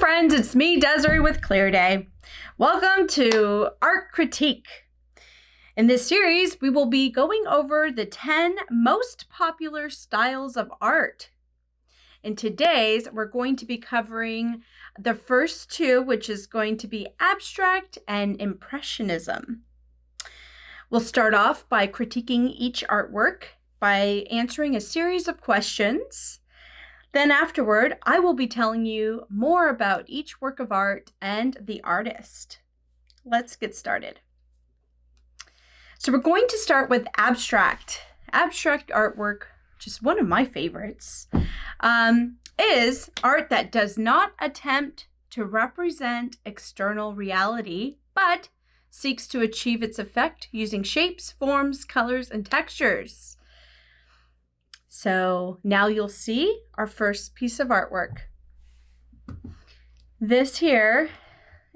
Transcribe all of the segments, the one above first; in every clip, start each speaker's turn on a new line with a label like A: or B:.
A: friends, it's me, Desiree with Clearday. Welcome to Art Critique. In this series, we will be going over the 10 most popular styles of art. In today's, we're going to be covering the first two, which is going to be abstract and impressionism. We'll start off by critiquing each artwork by answering a series of questions. Then afterward, I will be telling you more about each work of art and the artist. Let's get started. So we're going to start with abstract. Abstract artwork, just one of my favorites, is art that does not attempt to represent external reality, but seeks to achieve its effect using shapes, forms, colors, and textures. So now you'll see our first piece of artwork. This here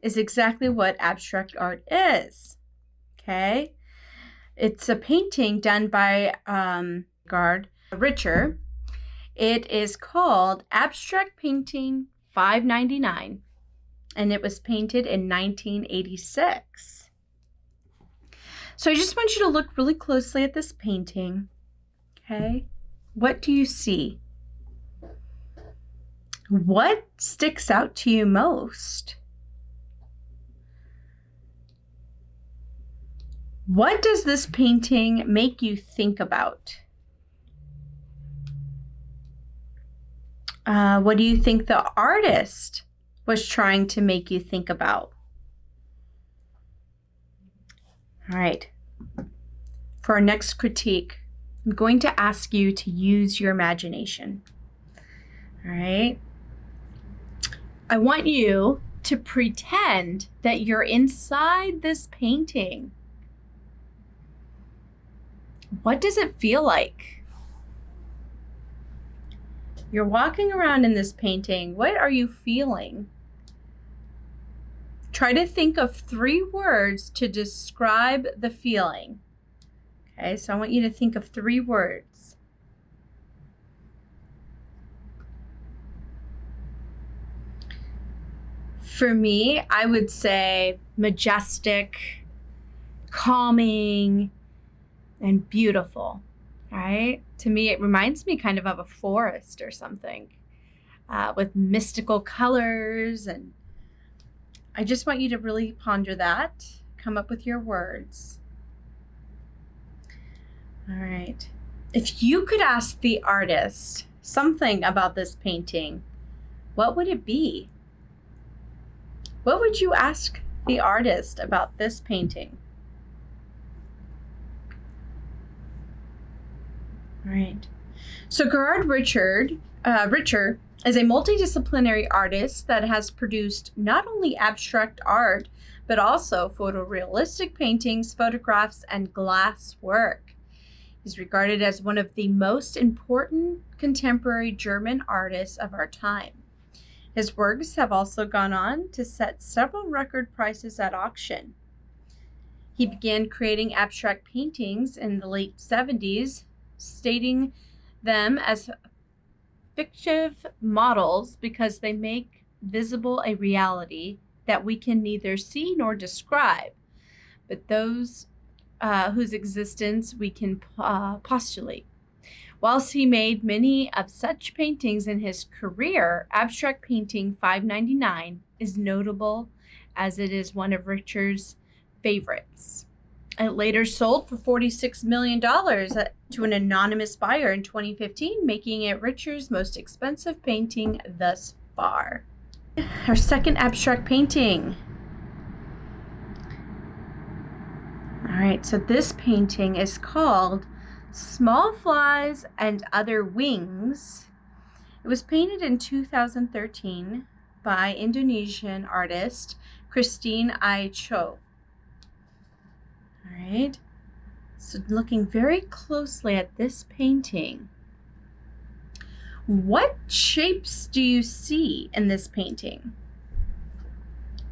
A: is exactly what abstract art is, okay? It's a painting done by Richer. It is called Abstract Painting 599, and it was painted in 1986. So I just want you to look really closely at this painting, okay? What do you see? What sticks out to you most? What does this painting make you think about? What do you think the artist was trying to make you think about? All right. For our next critique, I'm going to ask you to use your imagination. All right. I want you to pretend that you're inside this painting. What does it feel like? You're walking around in this painting. What are you feeling? Try to think of 3 words to describe the feeling. Okay, so I want you to think of 3 words. For me, I would say majestic, calming, and beautiful, right? To me, it reminds me kind of a forest or something with mystical colors. And I just want you to really ponder that, come up with your words. All right. If you could ask the artist something about this painting, what would it be? What would you ask the artist about this painting? All right. So Gerard Richer is a multidisciplinary artist that has produced not only abstract art, but also photorealistic paintings, photographs, and glass work. He's regarded as one of the most important contemporary German artists of our time. His works have also gone on to set several record prices at auction. He began creating abstract paintings in the late 70s, stating them as fictive models because they make visible a reality that we can neither see nor describe, but those whose existence we can postulate. Whilst he made many of such paintings in his career, Abstract Painting 599 is notable as it is one of Richer's favorites. It later sold for $46 million to an anonymous buyer in 2015, making it Richer's most expensive painting thus far. Our second abstract painting. All right, so this painting is called Small Flies and Other Wings. It was painted in 2013 by Indonesian artist Christine I. Cho. All right, so looking very closely at this painting, what shapes do you see in this painting?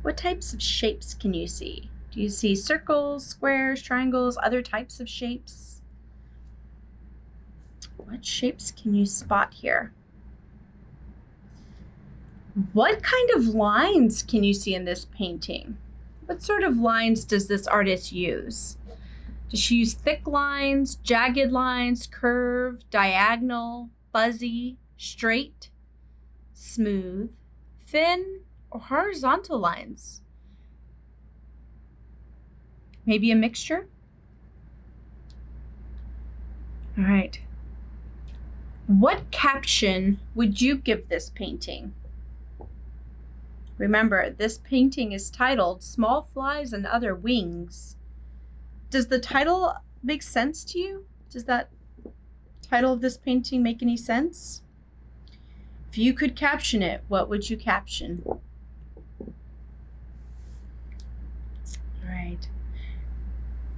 A: What types of shapes can you see? Do you see circles, squares, triangles, other types of shapes? What shapes can you spot here? What kind of lines can you see in this painting? What sort of lines does this artist use? Does she use thick lines, jagged lines, curved, diagonal, fuzzy, straight, smooth, thin, or horizontal lines? Maybe a mixture? All right. What caption would you give this painting? Remember, this painting is titled Small Flies and Other Wings. Does the title make sense to you? Does that title of this painting make any sense? If you could caption it, what would you caption? All right.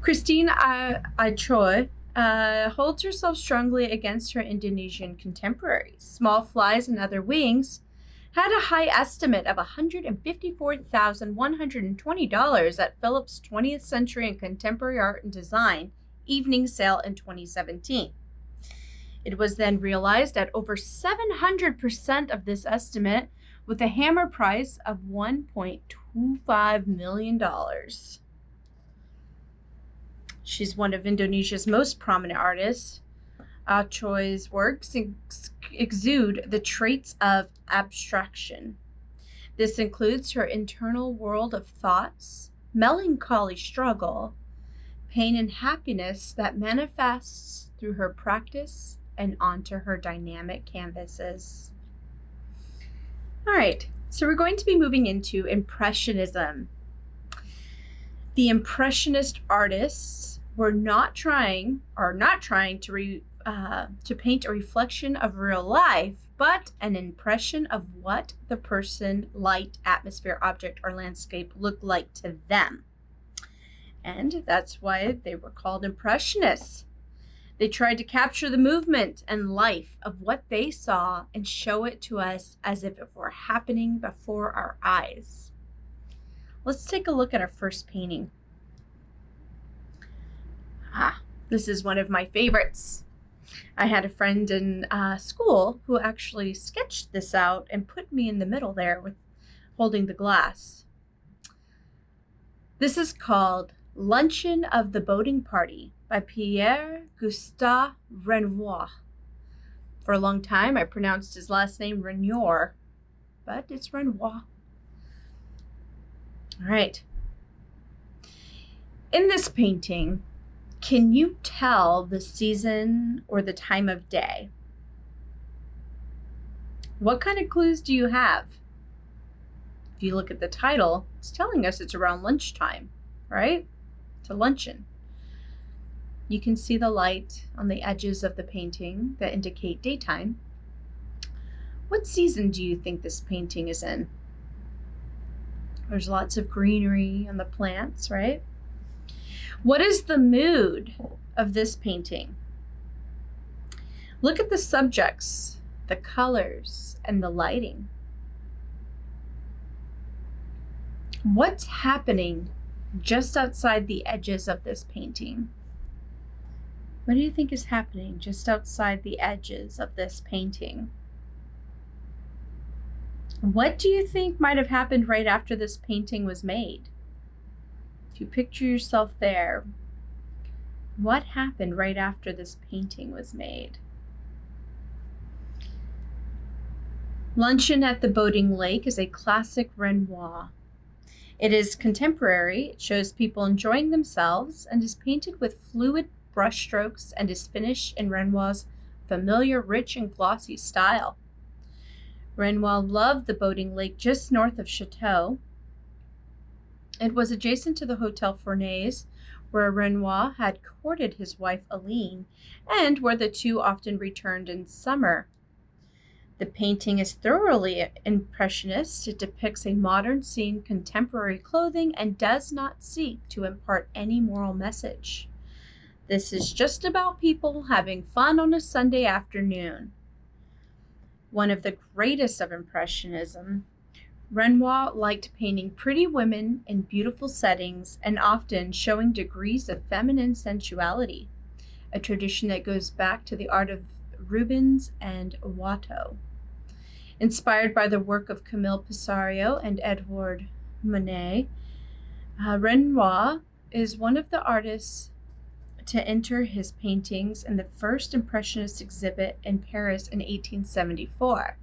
A: Christine Achoy holds herself strongly against her Indonesian contemporaries. Small Flies and Other Wings had a high estimate of $154,120 at Phillips 20th Century and Contemporary Art and Design evening sale in 2017. It was then realized at over 700% of this estimate, with a hammer price of $1.25 million. She's one of Indonesia's most prominent artists. Choi's works exude the traits of abstraction. This includes her internal world of thoughts, melancholy struggle, pain and happiness that manifests through her practice and onto her dynamic canvases. All right, so we're going to be moving into Impressionism. The Impressionist artists were not trying to paint a reflection of real life, but an impression of what the person, light, atmosphere, object, or landscape looked like to them. And that's why they were called Impressionists. They tried to capture the movement and life of what they saw and show it to us as if it were happening before our eyes. Let's take a look at our first painting. This is one of my favorites. I had a friend in school who actually sketched this out and put me in the middle there with holding the glass. This is called Luncheon of the Boating Party by Pierre-Gustave Renoir. For a long time, I pronounced his last name Renoir, but it's Renoir. All right. In this painting, can you tell the season or the time of day? What kind of clues do you have? If you look at the title, it's telling us it's around lunchtime, right? It's a luncheon. You can see the light on the edges of the painting that indicate daytime. What season do you think this painting is in? There's lots of greenery on the plants, right? What is the mood of this painting? Look at the subjects, the colors, and the lighting. What's happening just outside the edges of this painting? What do you think is happening just outside the edges of this painting? What do you think might have happened right after this painting was made? If you picture yourself there, what happened right after this painting was made? Luncheon at the Boating Lake is a classic Renoir. It is contemporary, it shows people enjoying themselves, and is painted with fluid brushstrokes and is finished in Renoir's familiar, rich, and glossy style. Renoir loved the boating lake just north of Chateau. It was adjacent to the Hotel Fournaise, where Renoir had courted his wife Aline, and where the two often returned in summer. The painting is thoroughly impressionist. It depicts a modern scene, contemporary clothing, and does not seek to impart any moral message. This is just about people having fun on a Sunday afternoon. One of the greatest of Impressionism, Renoir liked painting pretty women in beautiful settings and often showing degrees of feminine sensuality, a tradition that goes back to the art of Rubens and Watteau. Inspired by the work of Camille Pissarro and Edouard Monet, Renoir is one of the artists to enter his paintings in the first Impressionist exhibit in Paris in 1874.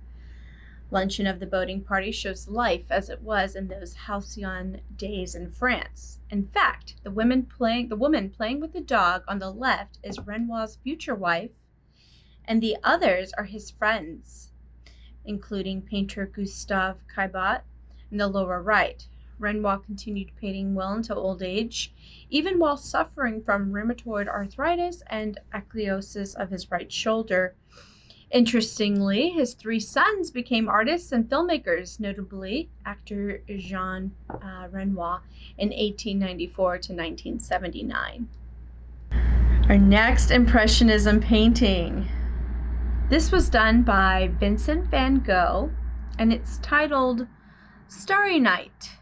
A: Luncheon of the Boating Party shows life as it was in those halcyon days in France. In fact, the woman playing with the dog on the left is Renoir's future wife, and the others are his friends, including painter Gustave Caillebotte in the lower right. Renoir continued painting well into old age, even while suffering from rheumatoid arthritis and ankylosing of his right shoulder. Interestingly, his three sons became artists and filmmakers, notably actor Jean Renoir in 1894 to 1979. Our next Impressionism painting. This was done by Vincent van Gogh, and it's titled Starry Night.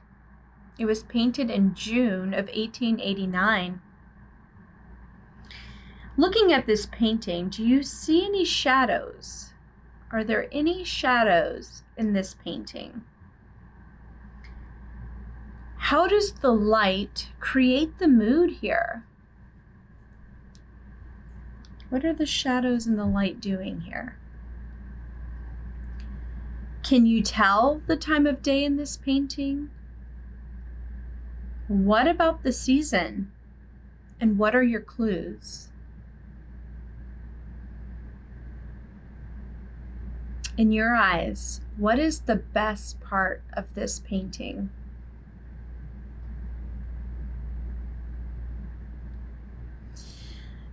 A: It was painted in June of 1889. Looking at this painting, do you see any shadows? Are there any shadows in this painting? How does the light create the mood here? What are the shadows and the light doing here? Can you tell the time of day in this painting? What about the season? And what are your clues? In your eyes, what is the best part of this painting?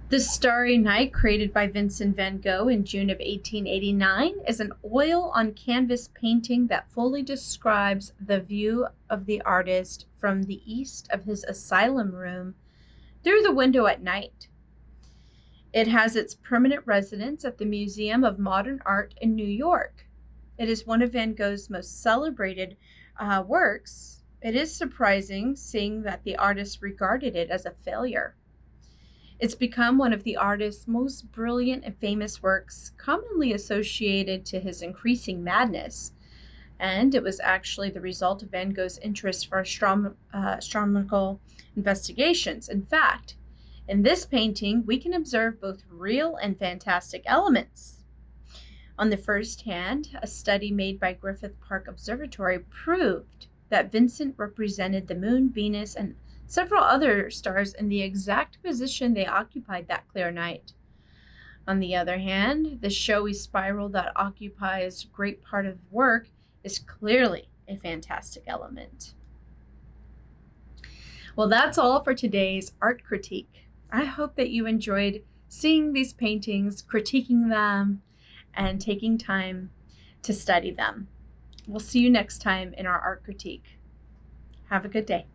A: The Starry Night, created by Vincent van Gogh in June of 1889, is an oil-on-canvas painting that fully describes the view of the artist from the east of his asylum room through the window at night. It has its permanent residence at the Museum of Modern Art in New York. It is one of Van Gogh's most celebrated works. It is surprising, seeing that the artist regarded it as a failure. It's become one of the artist's most brilliant and famous works, commonly associated to his increasing madness. And it was actually the result of Van Gogh's interest for astronomical investigations. In fact, in this painting, we can observe both real and fantastic elements. On the first hand, a study made by Griffith Park Observatory proved that Vincent represented the moon, Venus, and several other stars in the exact position they occupied that clear night. On the other hand, the showy spiral that occupies a great part of the work is clearly a fantastic element. Well, that's all for today's art critique. I hope that you enjoyed seeing these paintings, critiquing them, and taking time to study them. We'll see you next time in our art critique. Have a good day.